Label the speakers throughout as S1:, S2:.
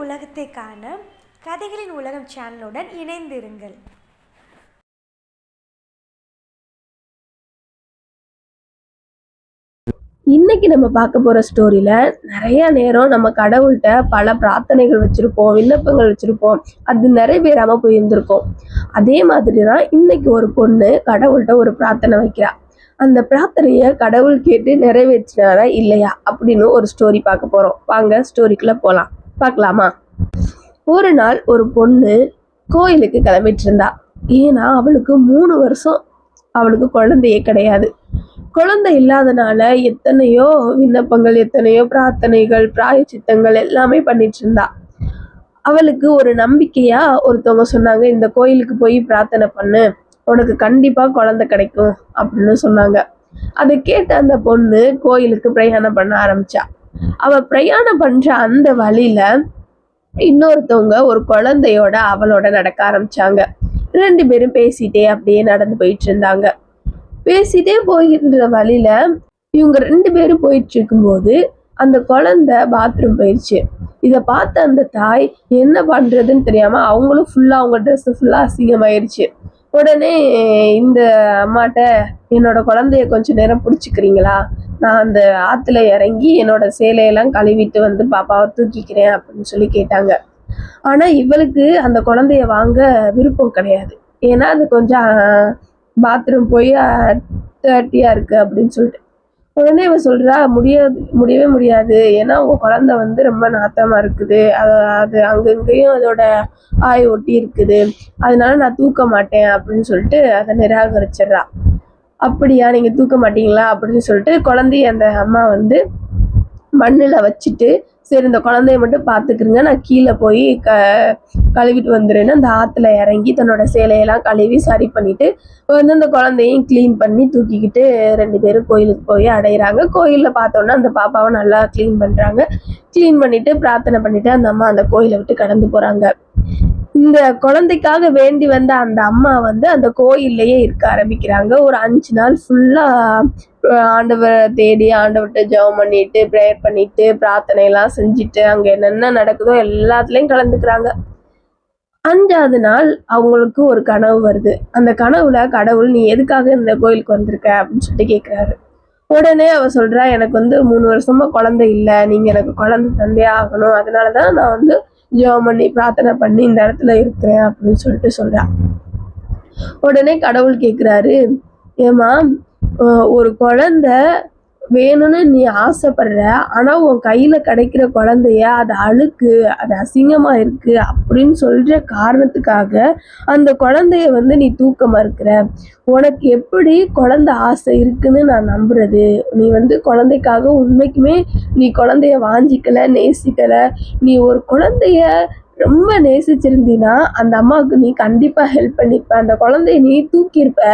S1: உலகத்தை காண கதைகளின் உலகம் சேனலுடன் இணைந்திருங்கள்.
S2: இன்னைக்கு நம்ம பார்க்க போற ஸ்டோரியில நிறைய நேரம் நம்ம கடவுள்கிட்ட பல பிரார்த்தனைகள் வச்சிருப்போம், விண்ணப்பங்கள் வச்சிருப்போம். அது நிறைவேறாம போயிருந்திருக்கோம். அதே மாதிரிதான் இன்னைக்கு ஒரு பொண்ணு கடவுள்கிட்ட ஒரு பிரார்த்தனை வைக்கிறா. அந்த பிரார்த்தனைய கடவுள் கேட்டு நிறைவேற்றினாரா இல்லையா அப்படின்னு ஒரு ஸ்டோரி பார்க்க போறோம். வாங்க ஸ்டோரிக்குள்ள போலாம். பார்க்கலாமா? ஒரு நாள் ஒரு பொண்ணு கோயிலுக்கு கிளம்பிட்டு இருந்தா. ஏன்னா அவளுக்கு 3 வருஷம் அவளுக்கு குழந்தையே கிடையாது. குழந்தை இல்லாதனால எத்தனையோ விண்ணப்பங்கள், எத்தனையோ பிரார்த்தனைகள், பிராயச்சித்தங்கள் எல்லாமே பண்ணிட்டு இருந்தா. அவளுக்கு ஒரு நம்பிக்கையா ஒருத்தவங்க சொன்னாங்க, இந்த கோயிலுக்கு போய் பிரார்த்தனை பண்ணு, உனக்கு கண்டிப்பா குழந்தை கிடைக்கும் அப்படின்னு சொன்னாங்க. அதை கேட்ட அந்த பொண்ணு கோயிலுக்கு பிரயாணம் பண்ண ஆரம்பிச்சா. அவ பிரயாணம் பண்ற அந்த வழியில இன்னொருத்தவங்க ஒரு குழந்தையோட அவளோட நடக்க ஆரம்பிச்சாங்க. 2 பேரும் பேசிட்டே அப்படியே நடந்து போயிட்டு இருந்தாங்க. பேசிட்டே போகின்ற வழியில இவங்க 2 பேரும் போயிட்டு இருக்கும்போது அந்த குழந்தை பாத்ரூம் போயிடுச்சு. இதை பார்த்த அந்த தாய் என்ன பண்றதுன்னு தெரியாம அவங்களும் ஃபுல்லா அவங்க ட்ரெஸ் ஃபுல்லா அசிங்கமாயிருச்சு. உடனே இந்த அம்மாட்ட, என்னோட குழந்தைய கொஞ்ச நேரம் பிடிச்சிக்கிறீங்களா, நான் அந்த ஆத்துல இறங்கி என்னோட சேலையெல்லாம் கழுவிட்டு வந்து பாப்பாவை தூக்கிக்கிறேன் அப்படின்னு சொல்லி கேட்டாங்க. ஆனா இவளுக்கு அந்த குழந்தைய வாங்க விருப்பம் கிடையாது. ஏன்னா அது கொஞ்சம் பாத்ரூம் போய் டர்ட்டியா இருக்கு அப்படின்னு சொல்லிட்டு. உடனே இவ சொல்றா, முடியவே முடியாது, ஏன்னா உங்க குழந்தை வந்து ரொம்ப நாத்தமா இருக்குது, அது அங்கங்கேயும் அதோட ஆய் ஒட்டி இருக்குது, அதனால நான் தூக்க மாட்டேன் அப்படின்னு சொல்லிட்டு அதை நிராகரிச்சிடுறா. அப்படியா, நீங்க தூக்க மாட்டீங்களா அப்படின்னு சொல்லிட்டு குழந்தைய அந்த அம்மா வந்து மண்ணில் வச்சுட்டு, சரி இந்த குழந்தைய மட்டும் பார்த்துக்குருங்க, நான் கீழே போய் கழுவிட்டு வந்துடுறேன்னு அந்த ஆற்றுல இறங்கி தன்னோட சேலையெல்லாம் கழுவி சரி பண்ணிட்டு வந்து அந்த குழந்தையும் க்ளீன் பண்ணி தூக்கிக்கிட்டு 2 பேரும் கோயிலுக்கு போய் அடையிறாங்க. கோயிலில் பார்த்தோன்னா அந்த பாப்பாவை நல்லா க்ளீன் பண்ணுறாங்க. க்ளீன் பண்ணிட்டு பிரார்த்தனை பண்ணிட்டு அந்த அம்மா அந்த கோயிலை விட்டு கடந்து போகிறாங்க. இந்த குழந்தைக்காக வேண்டி வந்த அந்த அம்மா வந்து அந்த கோயில்லையே இருக்க ஆரம்பிக்கிறாங்க. ஒரு 5 நாள் ஃபுல்லா ஆண்டவரை தேடி ஆண்டவர்கிட்ட ஜெபம் பண்ணிட்டு, ப்ரேயர் பண்ணிட்டு, பிரார்த்தனை எல்லாம் செஞ்சுட்டு, அங்க என்னென்ன நடக்குதோ எல்லாத்துலயும் கலந்துக்கிறாங்க. 5வது நாள் அவங்களுக்கு ஒரு கனவு வருது. அந்த கனவுல கடவுள், நீ எதுக்காக இந்த கோயிலுக்கு வந்திருக்க அப்படின்னு சொல்லிட்டு கேட்கிறாரு. உடனே அவ சொல்றா, எனக்கு வந்து 3 வருஷமா குழந்தை இல்லை, நீங்க எனக்கு குழந்தை தந்தே ஆகணும், அதனாலதான் நான் வந்து ஜெபம் பண்ணி பிரார்த்தனை பண்ணி இந்த இடத்துல இருக்கிறேன் அப்படின்னு சொல்லிட்டு சொல்றா. உடனே கடவுள் கேட்கிறாரு, ஏமா, ஒரு குழந்தை வேணும்னு நீ ஆசைப்படுற, ஆனா உன் கையில கிடைக்கிற குழந்தைய அது அழுக்கு, அது அசிங்கமா இருக்கு அப்படின்னு சொல்ற காரணத்துக்காக அந்த குழந்தைய வந்து நீ தூக்க மறுக்கிற. உனக்கு எப்படி குழந்தை ஆசை இருக்குன்னு நான் நம்புறது? நீ வந்து குழந்தைக்காக உண்மைக்குமே நீ குழந்தைய வாஞ்சிக்கல, நேசிக்கல. நீ ஒரு குழந்தைய ரொம்ப நேசிச்சிருந்தீன்னா அந்த அம்மாவுக்கு நீ கண்டிப்பா ஹெல்ப் பண்ணிருப்ப, அந்த குழந்தைய நீ தூக்கியிருப்ப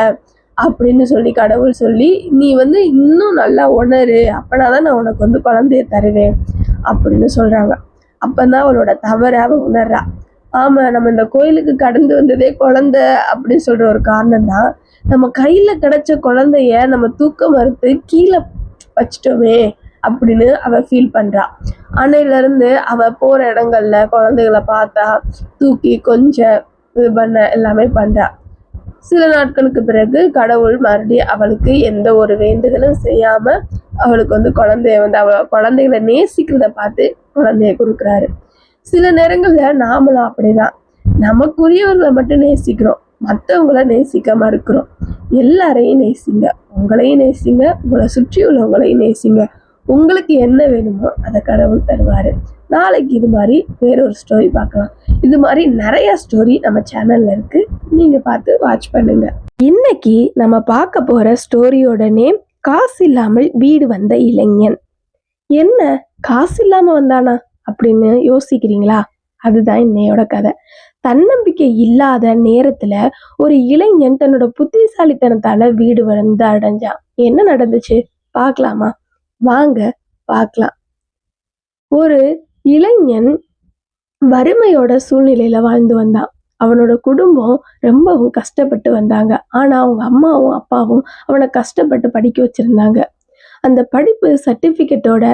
S2: அப்படின்னு சொல்லி கடவுள் சொல்லி, நீ வந்து இன்னும் நல்லா உணரு, அப்பனாதான் நான் உனக்கு வந்து குழந்தைய தருவேன் அப்படின்னு சொல்றாங்க. அப்பதான் அவளோட தவற அவ உணர்றா. ஆமா, நம்ம இந்த கோயிலுக்கு கடந்து வந்ததே குழந்தை அப்படின்னு சொல்ற ஒரு காரணம் தான். நம்ம கையில கிடைச்ச குழந்தைய நம்ம தூக்க மறுத்து கீழே வச்சிட்டோமே அப்படின்னு அவ ஃபீல் பண்றா. அன்னையில இருந்து அவ போற இடங்கள்ல குழந்தைகளை பார்த்தா தூக்கி கொஞ்சம் இது பண்ண எல்லாமே பண்றா. சில நாட்களுக்கு பிறகு கடவுள் மறுபடியும் அவளுக்கு எந்த ஒரு வேண்டுதலும் செய்யாம அவளுக்கு வந்து குழந்தைய வந்து அவ குழந்தைகளை நேசிக்கிறத பார்த்து குழந்தைய கொடுக்குறாரு. சில நேரங்கள்ல நாமளும் அப்படிதான், நமக்குரியவங்களை மட்டும் நேசிக்கிறோம், மற்றவங்கள நேசிக்க மறுக்கிறோம். எல்லாரையும் நேசிங்க, உங்களையும் நேசிங்க, உங்களை சுற்றி உள்ளவங்களையும் நேசிங்க. உங்களுக்கு என்ன வேணுமோ அதை கடவுள் தருவாரு. நாளைக்கு இது மாதிரி வேறொரு ஸ்டோரி பார்க்கலாம். இது மாதிரி நிறைய ஸ்டோரி நம்ம சேனல்ல இருக்கு, நீங்க பார்த்து வாட்ச் பண்ணுங்க. இன்னைக்கு நம்ம பார்க்க போற ஸ்டோரியோட நேம் காசு இல்லாமல் வீடு வந்த இளைஞன். என்ன, காசு இல்லாம வந்தானா அப்படின்னு யோசிக்கிறீங்களா? அதுதான் இன்னையோட கதை. தன்னம்பிக்கை இல்லாத நேரத்துல ஒரு இளைஞன் தன்னோட புத்திசாலித்தனத்தால வீடு வந்து அடைஞ்சான். என்ன நடந்துச்சு பார்க்கலாமா? வாங்க பார்க்கலாம். ஒரு இளைஞன் வறுமையோட சூழ்நிலையில வாழ்ந்து வந்தான். அவனோட குடும்பம் ரொம்பவும் கஷ்டப்பட்டு வந்தாங்க. ஆனா அவங்க அம்மாவும் அப்பாவும் அவனை கஷ்டப்பட்டு படிக்க வச்சிருந்தாங்க. அந்த படிப்பு சர்டிபிகேட்டோட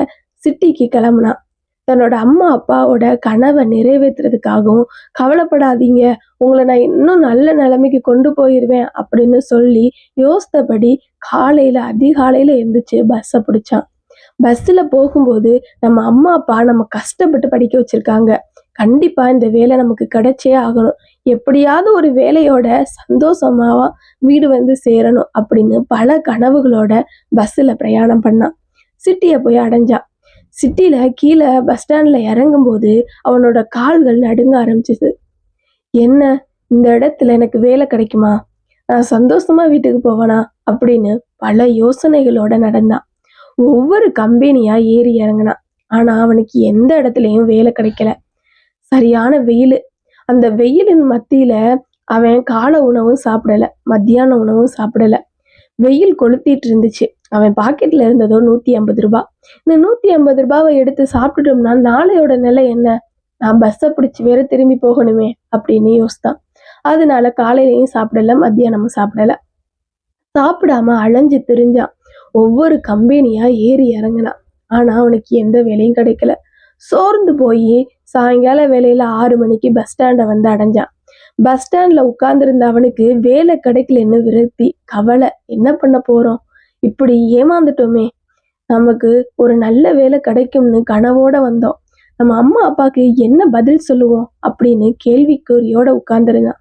S2: சிட்டிக்கு கிளம்புனான். தன்னோட அம்மா அப்பாவோட கனவை நிறைவேற்றுறதுக்காகவும் கவலைப்படாதீங்க, உங்களை நான் இன்னும் நல்ல நிலைமைக்கு கொண்டு போயிருவேன் அப்படின்னு சொல்லி யோசித்தபடி காலையில அதிகாலையில எந்திரிச்சு பஸ்ஸை பிடிச்சான். பஸ்ஸில் போகும்போது நம்ம அம்மா அப்பா நம்ம கஷ்டப்பட்டு படிக்க வச்சிருக்காங்க, கண்டிப்பா இந்த வேலை நமக்கு கிடைச்சே ஆகணும், எப்படியாவது ஒரு வேலையோட சந்தோஷமாவா வீடு வந்து சேரணும் அப்படின்னு பல கனவுகளோட பஸ்ஸில் பிரயாணம் பண்ணான். சிட்டியை போய் அடைஞ்சான். சிட்டியில கீழே பஸ் ஸ்டாண்ட்ல இறங்கும்போது அவனோட கால்கள் நடுங்க ஆரம்பிச்சது. என்ன, இந்த இடத்துல எனக்கு வேலை கிடைக்குமா, நான் சந்தோஷமா வீட்டுக்கு போவேனா அப்படின்னு பல யோசனைகளோட நடந்தான். ஒவ்வொரு கம்பெனியா ஏறி இறங்கினான். ஆனா அவனுக்கு எந்த இடத்துலயும் வேலை கிடைக்கல. சரியான வெயில். அந்த வெயிலின் மத்தியில அவன் காலை உணவும் சாப்பிடல, மத்தியான உணவும் சாப்பிடல. வெயில் கொளுத்திட்டு இருந்துச்சு. அவன் பாக்கெட்ல இருந்ததோ 150 ரூபாய். இந்த 150 ரூபாவை எடுத்து சாப்பிட்டுட்டோம்னா நாளையோட நிலை என்ன, நான் பஸ்ஸை பிடிச்சி வேற திரும்பி போகணுமே அப்படின்னு யோசித்தான். அதனால காலையிலையும் சாப்பிடல, மத்தியானமும் சாப்பிடல. சாப்பிடாம அலைஞ்சு திரிஞ்சான். ஒவ்வொரு கம்பெனியா ஏறி இறங்கினான். ஆனா அவனுக்கு எந்த வேலையும் கிடைக்கல. சோர்ந்து போய் சாயங்கால வேலையில 6 மணிக்கு பஸ் ஸ்டாண்டை வந்து அடைஞ்சான். பஸ் ஸ்டாண்ட்ல உட்கார்ந்துருந்த அவனுக்கு வேலை கிடைக்கலன்னு விரக்தி, கவலை. என்ன பண்ண போறோம், இப்படி ஏமாந்துட்டோமே, நமக்கு ஒரு நல்ல வேலை கிடைக்கும்னு கனவோட வந்தோம், நம்ம அம்மா அப்பாவுக்கு என்ன பதில் சொல்லுவோம் அப்படின்னு கேள்விக்குறியோட உட்கார்ந்துருந்தான்.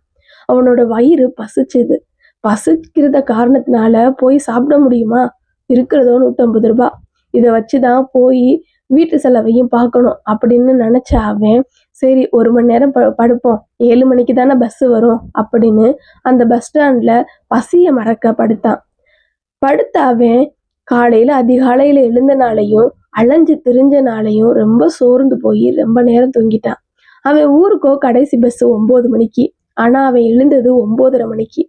S2: அவனோட வயிறு பசிச்சுது. பசிக்கிறத காரணத்தினால போய் சாப்பிட முடியுமா, இருக்கிறதோ 150 ரூபாய், இதை வச்சுதான் போய் வீட்டு செலவையும் பார்க்கணும் அப்படின்னு நினைச்ச அவன், சரி 1 மணி நேரம் படுப்போம், 7 மணிக்கு தானே பஸ் வரும் அப்படின்னு அந்த பஸ் ஸ்டாண்ட்ல பசிய மறக்க படுத்தான். படுத்த அவன் காலையில அதிகாலையில எழுந்தனாலையும் அலைஞ்சு திரிஞ்சனாலையும் ரொம்ப சோர்ந்து போய் ரொம்ப நேரம் தூங்கிட்டான். அவன் ஊருக்கோ கடைசி பஸ் 9 மணிக்கு. ஆனா அவன் எழுந்தது 9:30 மணிக்கு.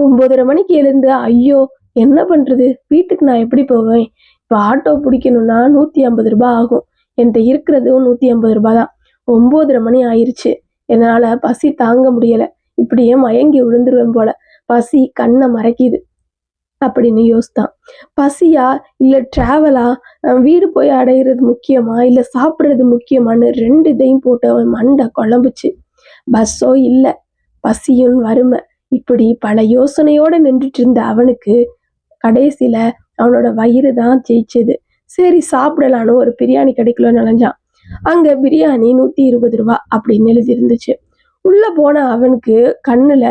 S2: 9:30 மணிக்கு எழுந்து, ஐயோ என்ன பண்றது, வீட்டுக்கு நான் எப்படி போவேன், இப்போ ஆட்டோ பிடிக்கணும்னா 150 ரூபாய் ஆகும், என்கிட்ட இருக்கிறதும் 150 ரூபாய் தான். 9:30 மணி ஆயிருச்சு, என்னால பசி தாங்க முடியல, இப்படியே மயங்கி விழுந்துருவேன் போல, பசி கண்ணை மறைக்குது அப்படின்னு யோசித்தான். பசியா இல்லை டிராவலா, வீடு போய் அடையிறது முக்கியமா இல்லை சாப்பிட்றது முக்கியமானு 2 இதையும் போட்டு அவன் மண்டை குழம்புச்சு. பஸ்ஸோ இல்லை, பசியும் வறுமை, இப்படி பல யோசனையோட நின்றுட்டு இருந்த அவனுக்கு கடைசியில அவனோட வயிறு தான் ஜெயிச்சது. சரி சாப்பிடலான்னு ஒரு பிரியாணி கடைக்குள்ள நுழைஞ்சான். அங்க பிரியாணி 120 ரூபாய் அப்படின்னு எழுதி இருந்துச்சு. உள்ள போன அவனுக்கு கண்ணுல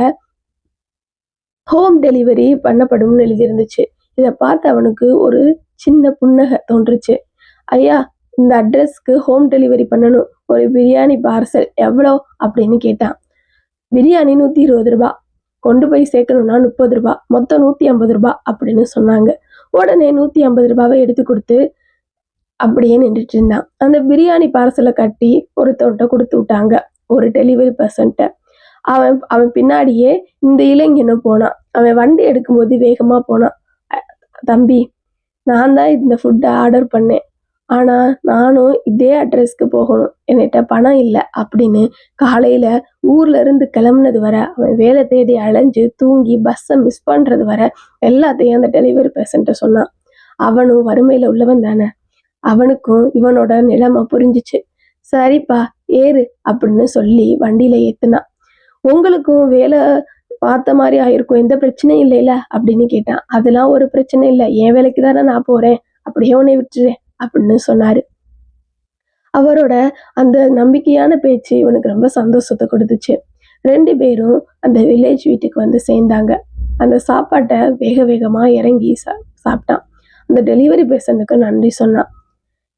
S2: ஹோம் டெலிவரி பண்ணப்படும்னு எழுதியிருந்துச்சு. இதை பார்த்து அவனுக்கு ஒரு சின்ன புன்னகை தோன்றுச்சு. ஐயா, இந்த அட்ரஸ்க்கு ஹோம் டெலிவரி பண்ணணும், ஒரு பிரியாணி பார்சல் எவ்வளோ அப்படின்னு கேட்டான். பிரியாணி 120 ரூபாய், கொண்டு போய் சேர்க்கணும்னா 30 ரூபாய், மொத்தம் 150 ரூபாய் அப்படின்னு சொன்னாங்க. உடனே 150 ரூபாவை எடுத்து கொடுத்து அப்படியே நின்றுட்டு இருந்தான். அந்த பிரியாணி பார்சலை கட்டி ஒருத்தவன்கிட்ட கொடுத்து விட்டாங்க, ஒரு டெலிவரி பர்சன்ட்ட. அவன் பின்னாடியே இந்த இளைஞனும் போனான். அவன் வண்டி எடுக்கும்போது வேகமா போனான். தம்பி, நான் தான் இந்த ஃபுட்டை ஆர்டர் பண்ணேன், ஆனா நானும் இதே அட்ரஸ்க்கு போகணும், என்கிட்ட பணம் இல்லை அப்படின்னு காலையில ஊர்ல இருந்து கிளம்புனது வர அவன் வேலை தேடி அலைஞ்சு தூங்கி பஸ்ஸை மிஸ் பண்றது வர எல்லாத்தையும் அந்த டெலிவரி பர்சன்ட்ட சொன்னான். அவனும் வறுமையில உள்ளவன் தானே, அவனுக்கும் இவனோட நிலைமை புரிஞ்சிச்சு. சரிப்பா ஏறு அப்படின்னு சொல்லி வண்டியில ஏத்துனான். உங்களுக்கும் வேலை பார்த்த மாதிரி ஆயிருக்கும், எந்த பிரச்சனையும் இல்லைல்ல அப்படின்னு கேட்டான். அதெல்லாம் ஒரு பிரச்சனை இல்லை, என் வேலைக்கு தானே நான் போறேன், அப்படியே உன்னை விட்டுறேன் அப்படின்னு சொன்னாரு. அவரோட அந்த நம்பிக்கையான பேச்சு இவனுக்கு ரொம்ப சந்தோஷத்தை கொடுத்துச்சு. 2 பேரும் அந்த வில்லேஜ் வீட்டுக்கு வந்து சேர்ந்தாங்க. அந்த சாப்பாட்டை வேக வேகமா இறங்கி சாப்பிட்டான். அந்த டெலிவரி பேஷண்ட்டுக்கு நன்றி சொன்னான்.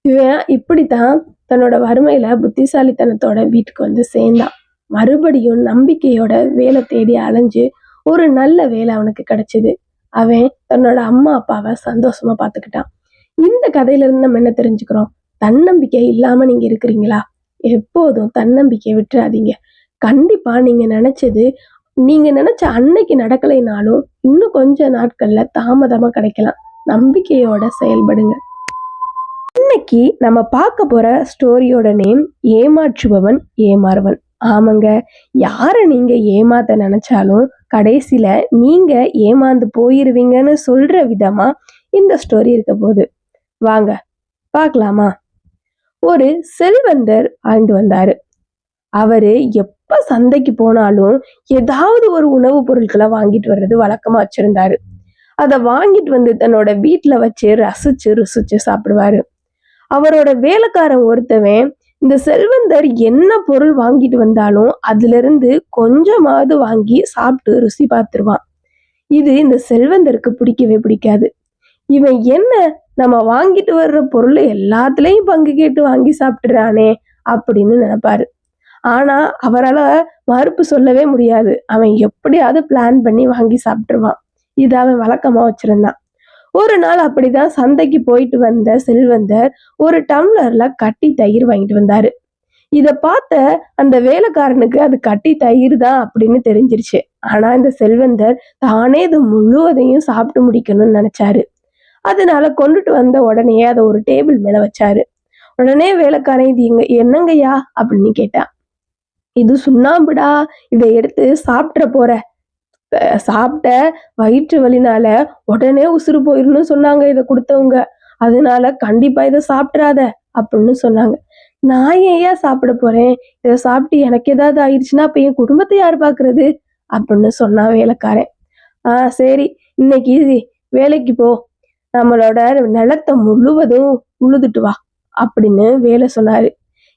S2: இவன் இப்படித்தான் தன்னோட வறுமையில புத்திசாலித்தனத்தோட வீட்டுக்கு வந்து சேர்ந்தான். மறுபடியும் நம்பிக்கையோட வேலை தேடி அலைஞ்சு ஒரு நல்ல வேலை அவனுக்கு கிடைச்சது. அவன் தன்னோட அம்மா அப்பாவை சந்தோஷமா பார்த்துக்கிட்டான். இந்த கதையில இருந்து நம்ம என்ன தெரிஞ்சுக்கிறோம், தன்னம்பிக்கை இல்லாம நீங்க இருக்கிறீங்களா, எப்போதும் தன்னம்பிக்கையை விட்டுறாதீங்க. கண்டிப்பா நீங்க நினைச்ச அன்னைக்கு நடக்கலைனாலும் இன்னும் கொஞ்ச நாட்கள்ல தாமதமா கிடைக்கலாம். நம்பிக்கையோட செயல்படுங்க. இன்னைக்கு நம்ம பார்க்க போற ஸ்டோரியோட நேம் ஏமாற்றுபவன் ஏமாறுவன். ஆமாங்க, யாரை நீங்க ஏமாத்த நினைச்சாலும் கடைசியில நீங்க ஏமாந்து போயிருவீங்கன்னு சொல்ற விதமா இந்த ஸ்டோரி இருக்க போகுது. வாங்க பார்க்கலாமா. ஒரு செல்வந்தர் வாழ்ந்து வந்தாரு. அவரு எப்ப சந்தைக்கு போனாலும் ஏதாவது ஒரு உணவுப் பொருட்களை வாங்கிட்டு வர்றது வழக்கமா வச்சிருந்தாரு. அத வாங்கிட்டு வந்து தன்னோட வீட்டுல வச்சு ரசிச்சு ருசிச்சு சாப்பிடுவாரு. அவரோட வேலைக்காரன் ஒருத்தவன் இந்த செல்வந்தர் என்ன பொருள் வாங்கிட்டு வந்தாலும் அதுல இருந்து கொஞ்சமாவது வாங்கி சாப்பிட்டு ருசி பார்த்துருவான். இது இந்த செல்வந்தருக்கு பிடிக்கவே பிடிக்காது. இவன் என்ன நம்ம வாங்கிட்டு வர்ற பொருள் எல்லாத்துலயும் பங்கு கேட்டு வாங்கி சாப்பிட்டுறானே அப்படின்னு நினைப்பாரு. ஆனா அவரால மறுப்பு சொல்லவே முடியாது. அவன் எப்படியாவது பிளான் பண்ணி வாங்கி சாப்பிட்டுருவான். இது அவன் வழக்கமா வச்சிருந்தான். ஒரு நாள் அப்படிதான் சந்தைக்கு போயிட்டு வந்த செல்வந்தர் ஒரு டம்ளர்ல கட்டி தயிர் வாங்கிட்டு வந்தாரு. இத பார்த்த அந்த வேலைக்காரனுக்கு அது கட்டி தயிர் தான் அப்படின்னு தெரிஞ்சிருச்சு. ஆனா இந்த செல்வந்தர் தானே இது முழுவதையும் சாப்பிட்டு முடிக்கணும்னு நினைச்சாரு. அதனால கொண்டுட்டு வந்த உடனே அதை ஒரு டேபிள் மேல வச்சாரு. உடனே வேலைக்காரன் இது என்னங்கய்யா அப்படின்னு கேட்டான். இது சுண்ணாம்புடா, இதை எடுத்து சாப்பிட்ற போற. சாப்பிட்ட வயிற்று வலினால உடனே உசுறு போயிடணும்னு சொன்னாங்க இதை கொடுத்தவங்க. அதனால கண்டிப்பா இதை சாப்பிட்றாத அப்படின்னு சொன்னாங்க. நான் ஏன் சாப்பிட போறேன்? இதை சாப்பிட்டு எனக்கு ஏதாவது ஆயிடுச்சுன்னா அப்ப என் குடும்பத்தை யார் பாக்குறது அப்படின்னு சொன்னான் வேலைக்காரன். சரி, இன்னைக்கு வேலைக்கு போ, நம்மளோட நிலத்தை முழுவதும் உழுதுட்டு வா அப்படின்னு வேலை சொன்னாரு.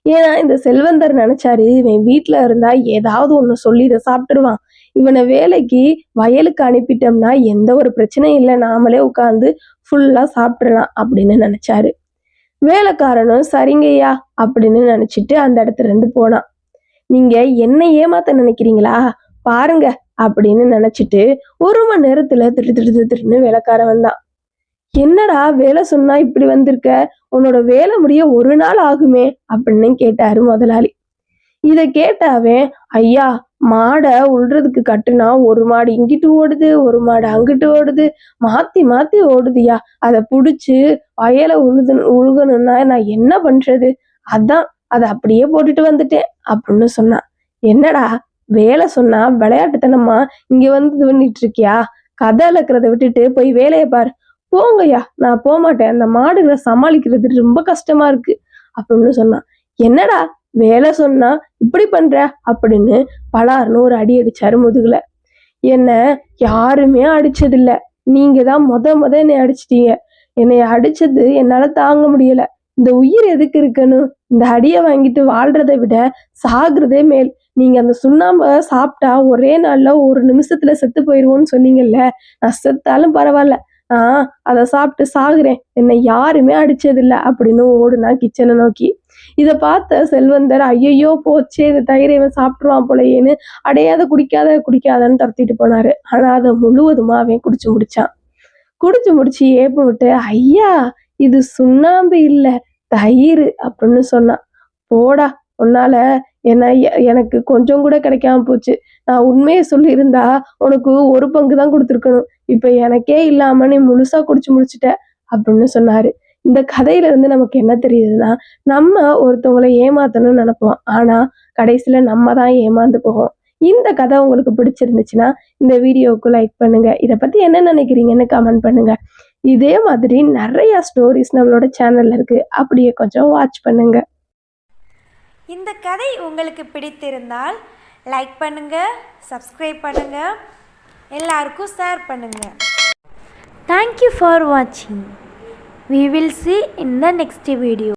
S2: ஏன்னா இந்த செல்வந்தர் நினைச்சாரு, இவன் வீட்டுல இருந்தா ஏதாவது ஒண்ணு சொல்லி இதை சாப்பிட்டுருவான். இவனை வேலைக்கு வயலுக்கு அனுப்பிட்டோம்னா எந்த ஒரு பிரச்சனையும் இல்லை, நாமளே உட்காந்து ஃபுல்லா சாப்பிட்றலாம் அப்படின்னு நினைச்சாரு. வேலைக்காரனும் சரிங்கய்யா அப்படின்னு நினைச்சிட்டு அந்த இடத்துல இருந்து போனான். நீங்க என்ன ஏமாத்த நினைக்கிறீங்களா பாருங்க அப்படின்னு நினைச்சிட்டு 1 மணி நேரத்துல திட்டு வேலைக்காரன் வந்தான். என்னடா வேலை சொன்னா இப்படி வந்திருக்க, உன்னோட வேலை முடிய 1 நாள் ஆகுமே அப்படின்னு கேட்டாரு முதலாளி. இத கேட்டாவே, ஐயா மாடை உள்றதுக்கு கட்டுனா ஒரு மாடு இங்கிட்டு ஓடுது, ஒரு மாடு அங்கிட்டு ஓடுது, மாத்தி மாத்தி ஓடுதுயா. அதை புடிச்சு வயலை உழுகணும்னா நான் என்ன பண்றது? அதான் அதை அப்படியே போட்டுட்டு வந்துட்டேன் அப்படின்னு சொன்னான். என்னடா வேலை சொன்னா விளையாட்டுத்தனமா இங்க வந்து இது பண்ணிட்டு இருக்கியா? கதை இழக்கிறத விட்டுட்டு போய் வேலையை பாரு. போங்கய்யா, நான் போக மாட்டேன், அந்த மாடுகளை சமாளிக்கிறது ரொம்ப கஷ்டமா இருக்கு அப்படின்னு சொன்னான். என்னடா வேலை சொன்னா இப்படி பண்ற அப்படின்னு பலார்னு ஒரு அடி அடிச்சாரு முதுகுல. என்ன யாருமே அடிச்சதில்ல, நீங்க தான் முத என்னை அடிச்சிட்டீங்க. என்னை அடிச்சது என்னால தாங்க முடியல. இந்த உயிர் எதுக்கு இருக்கணும்? இந்த அடியை வாங்கிட்டு வாழ்றதை விட சாகுறதே மேல். நீங்க அந்த சுண்ணாம்ப சாப்பிட்டா ஒரே நாள்ல 1 நிமிஷத்துல செத்து போயிருவோன்னு சொன்னீங்கல்ல, நான் செத்தாலும் பரவாயில்ல, நான் அதை சாப்பிட்டு சாகுறேன், என்னை யாருமே அடிச்சதில்லை அப்படின்னு ஓடுனா கிச்சனை நோக்கி. இதை பார்த்த செல்வந்தர், ஐயையோ போச்சே, இந்த தயிரை இவன் சாப்பிட்டுருவான் போலையேன்னு அடையாத குடிக்காதன்னு துரத்திட்டு போனாரு. ஆனா அதை முழுவதுமா அவன் குடிச்சு முடிச்சான். குடிச்சு முடிச்சு ஏப்ப விட்டு, ஐயா இது சுண்ணாம்பு இல்ல தயிர் அப்படின்னு சொன்னான். போடா, உன்னால எனக்கு கொஞ்சம் கூட கிடைக்காம போச்சு. நான் உண்மையை சொல்லியிருந்தா உனக்கு 1 பங்கு தான் கொடுத்துருக்கணும். இப்ப எனக்கே இல்லாம நீ முழுசா குடிச்சு முடிச்சுட்ட அப்படின்னு சொன்னாரு. இந்த கதையில இருந்து நமக்கு என்ன தெரியுதுன்னா, நம்ம ஒருத்தவங்களை ஏமாத்தணும்னு நினைப்போம், ஆனா கடைசியில நம்ம தான் ஏமாந்து போவோம். இந்த கதை உங்களுக்கு பிடிச்சிருந்துச்சுன்னா இந்த வீடியோவுக்கு லைக் பண்ணுங்க. இதை பத்தி என்ன நினைக்கிறீங்கன்னு கமெண்ட் பண்ணுங்க. இதே மாதிரி நிறைய ஸ்டோரிஸ் நம்மளோட சேனல்ல இருக்கு, அப்படியே கொஞ்சம் வாட்ச் பண்ணுங்க.
S1: இந்த கதை உங்களுக்கு பிடித்திருந்தால் லைக் பண்ணுங்க, சப்ஸ்கிரைப் பண்ணுங்க, எல்லாருக்கும் ஷேர் பண்ணுங்க. Thank you for watching. We will see in the next video.